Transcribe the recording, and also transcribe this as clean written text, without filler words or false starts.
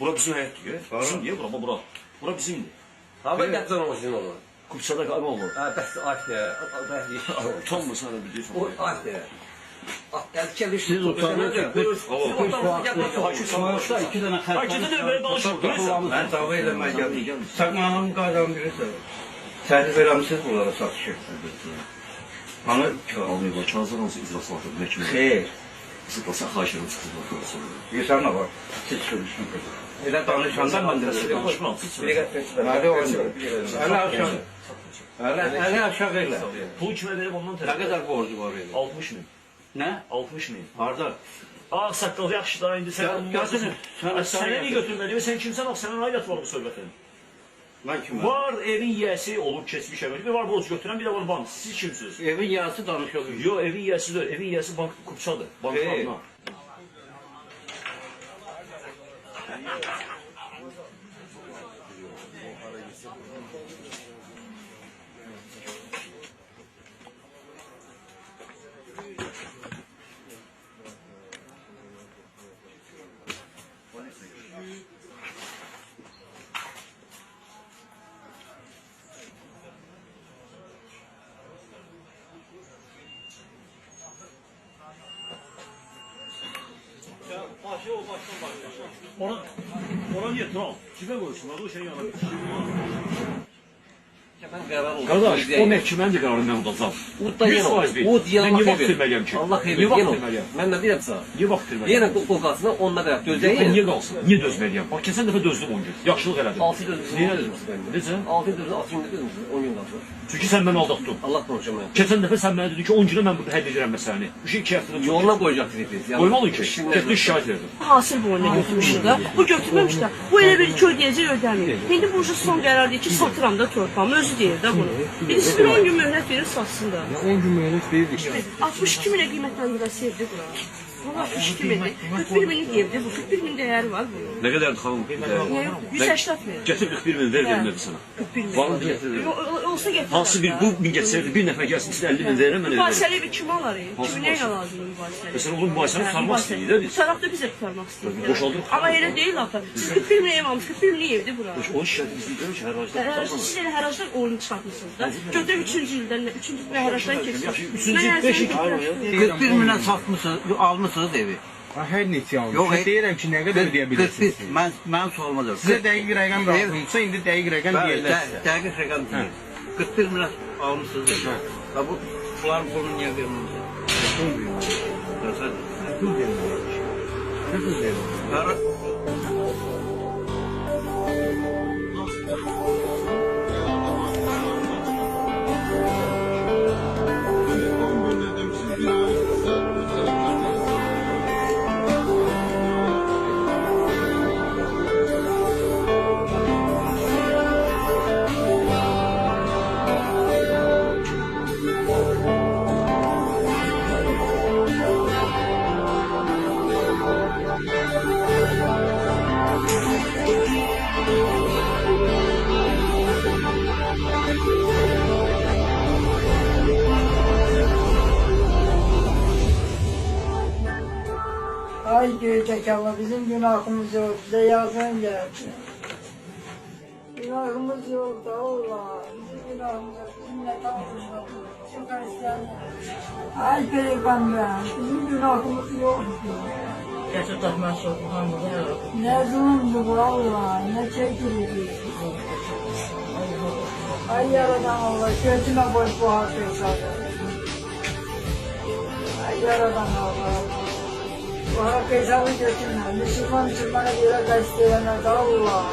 Bura bizim həyətdir. Bizim deyə bura, bura. Bura bizimdir. Hava gətirən o sizin olur. Kupçada qalma olur. Ha, bəs Asiya. Utanmırsan da bilirsən. O Asiya. Erkek Siz utanırken Sonuçta iki tane kalp. Hakikaten de böyle danışmıyor. Ben tavı eləmeye geldim. Sakmanın qadam birisi. Səhri verəmsiz bunlara satışır. Hani Almıyor bak, çağızlar olsa icrası var. xeyr. Sıkılsa xahiş çıkıyor. Yesən nə var? Siz sürüşün kızı. Elə danışanda mən də Danışmam. Hadi oynuyor. Əli aşağı elə. Pul kime verip ondan Nə tərəf. qədər borcu var idi? 60 min. Ne? 60 min. Harda? Ağ saqqal yaxşı da indi sən Gəlsin. sənə niyə götürməliyim? Sən kimsən? Bax sənin aidiyyatı var bu söhbətin. Mən kiməm? Var evin yiyəsi olub keçmiş əvvəl. Bir var borc götürən, bir də var bank. Siz kimsiniz? Evin yarısı danışıyor. Yo, evin yiyəsi deyil. Evin yiyəsi bank kupçadır. Banklarına. Ona niye tural? Cibə qoysunlar, o şey yana bir. Qardaş, o məhkəmənin də qərarını mən udacam. 100% O deyən mən niyə vaxt verməliyəm ki? Allah xeyir Niyə vaxt versin. verməliyəm? Mən nə deyirəm sənə? Niyə vaxt verməliyəm? Yenə qolqasına onunla qədər Yox, dözəyin. niyə qalsın? Niyə dözməliyəm? Bax, keçən dəfə dözdüm 10 gün. Yaxşılıq elədim. 6 dözmüsün. Niyə dözmüsün? Necə? 6 dözmüsün, 6 gündə dözmüsün, 10 gün qalsın. Çünki sən məni aldatdın. Allah konuşur mən. Keçən dəfə sən mənə dedin ki, 10 günə mən burada həll edirəm məsələni. Bu şey 2 həftədə çox. Yoluna qoyacaq tripi. Qoymalıyım ki, getdi şikayət verdim. Hasıl boyuna götürmüşdü da. Bu götürməmiş də. Bu elə bir ki, ödəyəcək ödəmir. İndi bu son qərar deyir ki, satıram da torpağımı. Özü deyir də bunu. Birisi 10 gün möhlət verir, satsın da. 10 gün mühlet verirdik. 62 minə qiymətləndirəsi evdir bura. Buna 62 mindir. 41 minlik evdir bu. 41 min dəyəri var bunun. Nə qədərdir xanım? Niyə yox? 180 min. Gətir 41 min, ver verim sənə. 41 min. Valın gətir. Olsa gətir. Hansı bir, bu min gətirsəydi, bir nəfər gəlsin, sizə 50 min verirəm, mən edərəm. Mübahisəli bir kim alar? Kimin nəylə lazımdır mübahisəli? Məsələn, onun mübahisəni tutarmaq istəyir də biz. Taraf da bizə tutarmaq istəyir. Boşaldıq. Amma elə deyil axı. Siz 41 min ev almış, 41 minlik evdir bura. O şikayət biz deyirik ki, hər hacda Siz elə hərajdan oyunu çıxartmışsınız da. Götür 3-cü ildən, 3-cü hərajdan keçsiniz. 3-cü 5 ay 41 minə satmışsınız, almışsınız evi. Her neçə almış. Yox, Deyirəm ki, nə qədər ödeyə bilirsiniz? Mən sormadım. Sizə dəqiq rəqəm lazımdırsa, indi dəqiq rəqəm deyirlər. Dəqiq rəqəm deyil. 41 minə almışsınız evi. Və bunların pulunu niyə verməmişsiniz? Pul verir. Pul verir. Nə pul verir? Ay göğecek Allah, bizim günahımız yok, bize yardım geldi. Günahımız yok da Allah, bizim günahımız yok, bizim ne kalmış yok, şu Hristiyan. Ay peygamber, bizim günahımız yok. Ne zulümdü bu Allah, ne çekildi. Ay yaradan Allah, gözüme boş bu hakikati. Ay yaradan Allah. Bu hakikati götürme, Müslümana göre gazetelerine Allah.